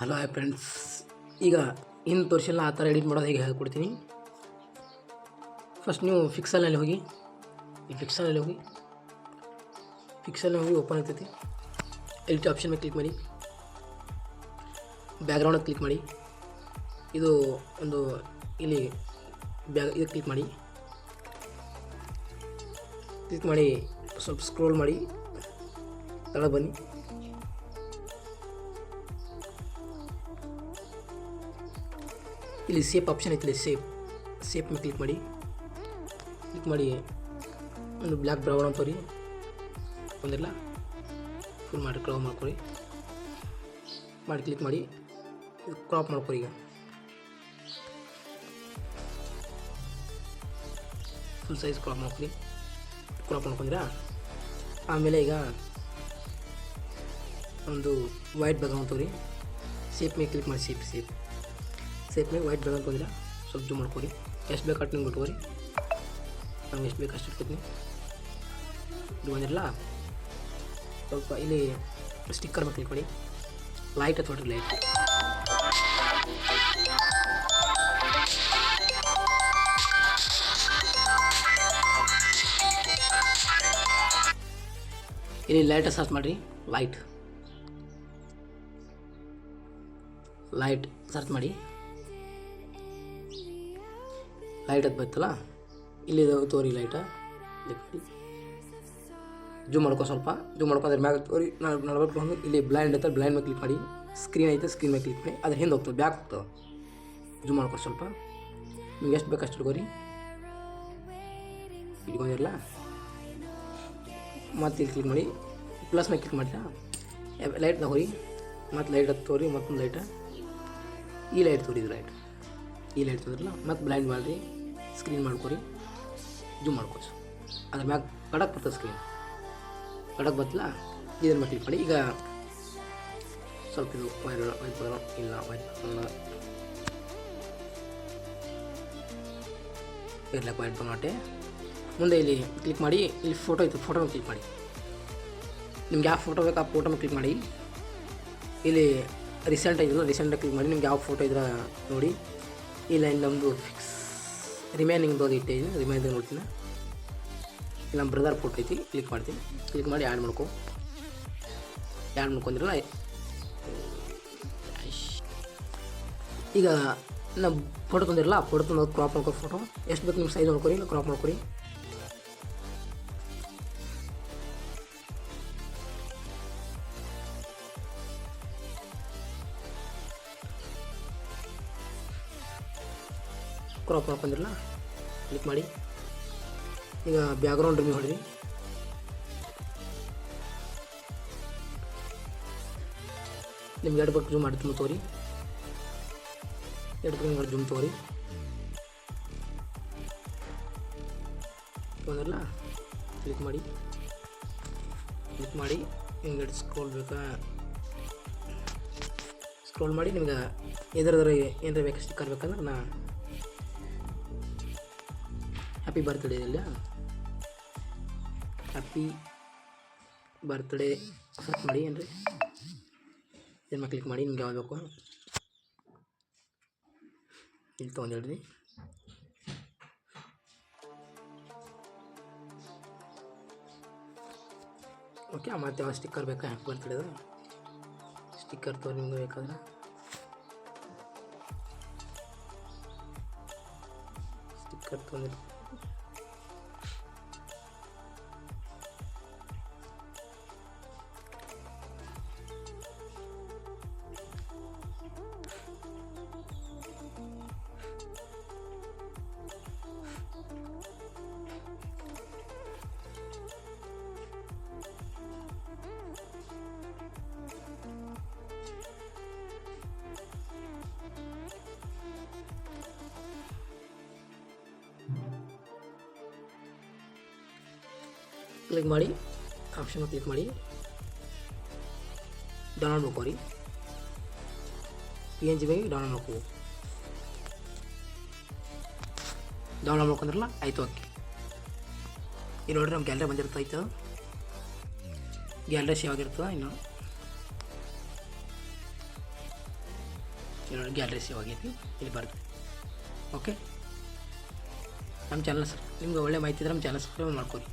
Hello hi friends. ಈಗ ಇನ್ನು ತೋರಿಸಿಲ್ಲ ಆ ಥರ ಎಡಿಟ್ ಮಾಡೋದು ಹೇಗೆ ಹೇಳ್ಕೊಡ್ತೀನಿ. ಫಸ್ಟ್ ನೀವು ಫಿಕ್ಸಲ್ನಲ್ಲಿ ಹೋಗಿ, ಈ ಫಿಕ್ಸಲ್ನಲ್ಲಿ ಹೋಗಿ ಓಪನ್ ಆಗ್ತೈತಿ. ಎಡಿಟ್ ಆಪ್ಷನ್ ಮೇಲೆ ಕ್ಲಿಕ್ ಮಾಡಿ, ಬ್ಯಾಕ್ಗ್ರೌಂಡ್ ಕ್ಲಿಕ್ ಮಾಡಿ. ಇದು ಒಂದು ಇಲ್ಲಿ ಇದು ಕ್ಲಿಕ್ ಮಾಡಿ ಸ್ವಲ್ಪ ಸ್ಕ್ರೋಲ್ ಮಾಡಿ ಕೆಳಗೆ ಬನ್ನಿ. ಇಲ್ಲಿ ಸೇಪ್ ಆಪ್ಷನ್ ಐತಿ, ಸೇಪ್ ಮೇಲೆ ಕ್ಲಿಕ್ ಮಾಡಿ ಒಂದು ಬ್ಲ್ಯಾಕ್ ಬ್ರೌನ್ ಅಂತವ್ರಿ ಒಂದಿಲ್ಲ ಫುಲ್ ಮಾಡಿ ಕ್ರಾಪ್ ಮಾಡ್ಕೊರಿ. ಕ್ಲಿಕ್ ಮಾಡಿ ಕ್ರಾಪ್ ಮಾಡ್ಕೊರಿ. ಈಗ ಫುಲ್ ಸೈಜ್ ಕ್ರಾಪ್ ಮಾಡ್ಕೊಂಡ್ರಾ. ಆಮೇಲೆ ಈಗ ಒಂದು ವೈಟ್ ಬ್ಯಾಕ್ಗ್ರೌಂಡ್ ತಗೋರಿ. ಸೇಪ್ ಮೇಲೆ ಕ್ಲಿಕ್ ಮಾಡಿ, ಸೇಪ್ ಮೇಲೆ ವೈಟ್ ಬ್ಯಾಕ್ಗ್ರೌಂಡ್ ತೊಗೊಂಡಿಲ್ಲ, ಸ್ವಲ್ಪ ಜೂಮ್ ಮಾಡ್ಕೊರಿ. ಎಷ್ಟು ಬೇಕು ಅಷ್ಟು ನಿಮ್ಗೆ ಬಿಟ್ಕೋರಿ. ನಮ್ಗೆ ಎಷ್ಟು ಬೇಕು ಅಷ್ಟು ಇಟ್ಕೊತೀನಿ. ಇದು ಬಂದಿರಲ್ಲ, ಸ್ವಲ್ಪ ಇಲ್ಲಿ ಸ್ಟಿಕ್ಕರ್ ಮೇಲೆ ಕ್ಲಿಕ್ ಮಾಡಿ. ಲೈಟ್ ಅಥವಾ ಲೈಟ್ ಇಲ್ಲಿ ಲೈಟ್ ಸರ್ಚ್ ಮಾಡಿರಿ. ಲೈಟ್ ಸರ್ಚ್ ಮಾಡಿ. ಲೈಟ್ ಅದು ಬರ್ತಲ್ಲ, ಇಲ್ಲಿ ತೋರಿ ಲೈಟ ಜೂಮ್ ಮಾಡ್ಕೊ. ಸ್ವಲ್ಪ ಜೂಮ್ ಮಾಡ್ಕೊಂಡ್ರೆ ಮ್ಯಾಗ ತೋರಿ ನಡ್ಬೇಕು. ಇಲ್ಲಿ ಬ್ಲೈಂಡ್ ಐತೆ, ಬ್ಲೈಂಡ್ ಮೇಲೆ ಕ್ಲಿಕ್ ಮಾಡಿ. ಸ್ಕ್ರೀನ್ ಐತೆ, ಸ್ಕ್ರೀನ್ ಮೇಲೆ ಕ್ಲಿಕ್ ಮಾಡಿ. ಅದ್ರ ಹಿಂದೆ ಹೋಗ್ತದೆ, ಬ್ಯಾಕ್ ಹೋಗ್ತದೆ. ಜೂಮ್ ಮಾಡ್ಕೊ ಸ್ವಲ್ಪ. ನಿಮ್ಗೆ ಎಷ್ಟು ಬೇಕು ಅಷ್ಟು ಇಟ್ಕೋರಿ. ಇಟ್ಕೊಂಡಿರಲ್ಲ, ಮತ್ತು ಇಲ್ಲಿ ಕ್ಲಿಕ್ ಮಾಡಿ, ಪ್ಲಸ್ ಮೇಲೆ ಕ್ಲಿಕ್ ಮಾಡಿಲ್ಲ, ಲೈಟ್ ತಗೋರಿ. ಮತ್ತು ಲೈಟ್ ಅದು ತೋರಿ, ಮತ್ತೊಂದು ಲೈಟ ಈ ಲೈಟ್ ತೋರಿ. ಇದು ಈ ಲೈಟ್ ತೋರಿಲ್ಲ, ಮತ್ತು ಬ್ಲೈಂಡ್ ಮಾಡಿರಿ. ಸ್ಕ್ರೀನ್ ಮಾಡ್ಕೊರಿ, ಜೂಮ್ ಮಾಡ್ಕೊ. ಅದ್ರ ಮ್ಯಾಗ ಕಡಕ್ ಬರ್ತದೆ, ಸ್ಕ್ರೀನ್ ಕಡಕ್ ಬರ್ತಲ್ಲ. ಇದನ್ನು ಕ್ಲಿಕ್ ಮಾಡಿ. ಈಗ ಸ್ವಲ್ಪ ಇದು ವೈಟ್ ಇಲ್ಲ, ಇರ್ಲಕ್ಕೆ ವೈಟ್ ಬರೋಟೆ. ಮುಂದೆ ಇಲ್ಲಿ ಕ್ಲಿಕ್ ಮಾಡಿ, ಇಲ್ಲಿ ಫೋಟೋ ಇತ್ತು, ಫೋಟೋ ಮೇಲೆ ಕ್ಲಿಕ್ ಮಾಡಿ. ನಿಮ್ಗೆ ಯಾವ ಫೋಟೋ ಬೇಕು ಆ ಫೋಟೋ ಮೇಲೆ ಕ್ಲಿಕ್ ಮಾಡಿ. ಇಲ್ಲಿ ರೀಸೆಂಟ್ ಆಗಿಲ್ಲ, ರೀಸೆಂಟಾಗಿ ಕ್ಲಿಕ್ ಮಾಡಿ. ನಿಮ್ಗೆ ಯಾವ ಫೋಟೋ ಇದ್ರೆ ನೋಡಿ. ಇಲ್ಲ ನಮ್ಮದು ಫಿಕ್ಸ್ ರಿಮೈನಿಂಗ್ ಇಟ್ಟಿದ್ದೀನಿ, ರಿಮೈನಿಂಗ್ ನೋಡ್ತೀನಿ. ಇಲ್ಲ ನಮ್ಮ ಬ್ರದರ್ ಫೋಟೋ ಐತಿ, ಕ್ಲಿಕ್ ಮಾಡ್ತೀನಿ. ಕ್ಲಿಕ್ ಮಾಡಿ ಆ್ಯಡ್ ಮಾಡ್ಕೊಂಡಿರಲ್ಲ. ಈಗ ನಾವು ಫೋಟೋ ತಂದಿರಲ್ಲ, ಆ ಫೋಟೋ ತಂದು ಕ್ರಾಪ್ ಮಾಡ್ಕೊ. ಫೋಟೋ ಎಷ್ಟು ಬೇಕು ನಿಮ್ಮ ಸೈಜ್ ನೋಡ್ಕೊರಿ, ಇಲ್ಲ ಕ್ರಾಪ್ ಮಾಡ್ಕೊರಿ. ಕ್ರಾಪ್ ಮಾಡ್ಕೊಂಡಿರಲ್ಲ, ಕ್ಲಿಕ್ ಮಾಡಿ. ಈಗ ಬ್ಯಾಕ್ಗ್ರೌಂಡ್ ರಿಮೂವ್ ಮಾಡಿರಿ. ನಿಮ್ಗೆ ಎರಡು ಬೇಕು ಜೂಮ್ ಮಾಡಿ ತಗೋರಿ. ಜೂಮ್ ತಗೋರಿ ತೊಗೊಂಡಿರಲ್ಲ, ಕ್ಲಿಕ್ ಮಾಡಿ. ನಿಮ್ಗೆ ಸ್ಕ್ರೋಲ್ ಬೇಕಾ ಸ್ಕ್ರೋಲ್ ಮಾಡಿ. ನಿಮ್ಗೆ ಎದುರದ್ರ ಏನಾರ ಬೇಕು ಸ್ಟಿಕ್ಕರ್ ಬೇಕಂದ್ರೆ ನಾ ಹ್ಯಾಪಿ ಬರ್ತ್ಡೇ ಇಲ್ಲ, ಹ್ಯಾಪಿ ಬರ್ತ್ಡೇ ಸರ್ಚ್ ಮಾಡಿ. ಏನ್ರಿ ಇದನ್ನು ಕ್ಲಿಕ್ ಮಾಡಿ. ನಿಮ್ಗೆ ಯಾವ್ದು ಬೇಕು ಇಲ್ಲಿ ತೊಗೊಂಡಿಡ್ರಿ. ಓಕೆ, ಮತ್ತು ಯಾವ ಸ್ಟಿಕ್ಕರ್ ಬೇಕಾ ಹ್ಯಾಪಿ ಬರ್ತ್ಡೇದು ಸ್ಟಿಕ್ಕರ್ ತೊಗೊಂಡು ನಿಮ್ಗೆ ಬೇಕಾದ್ರೆ ಸ್ಟಿಕ್ಕರ್ ತೊಗೊಂಡಿರಿ. ಕ್ಲಿಕ್ ಮಾಡಿ, ಆಪ್ಷನ್ ಕ್ಲಿಕ್ ಮಾಡಿ, ಡೌನ್ಲೋಡ್ ಮಾಡ್ಕೋರಿ. PNG ಬಗ್ಗೆ ಡೌನ್ಲೋಡ್ ಮಾಡ್ಕೊಂಡ್ರಲ್ಲ, ಆಯಿತು. ಓಕೆ, ಇಲ್ಲಿ ನೋಡ್ರಿ ನಮ್ಮ ಗ್ಯಾಲರಿ ಬಂದಿರ್ತೈತೆ. ಗ್ಯಾಲರಿ ಸೇವ್ ಆಗಿರ್ತದೆ. ಇನ್ನು ಇಲ್ಲಿ ನೋಡಿ ಗ್ಯಾಲರಿ ಸೇವ್ ಆಗೈತಿ, ಇಲ್ಲಿ ಬರ್ತದೆ. ಓಕೆ, ನಮ್ಮ ಚಾನಲ್ ಸರ್ ನಿಮ್ಗೆ ಒಳ್ಳೆ ಮಾಹಿತಿ ಇದ್ರೆ ನಮ್ಮ ಚಾನಲ್ ಸಬ್ಸ್ಕ್ರೈಬ್ ಮಾಡ್ಕೊರಿ.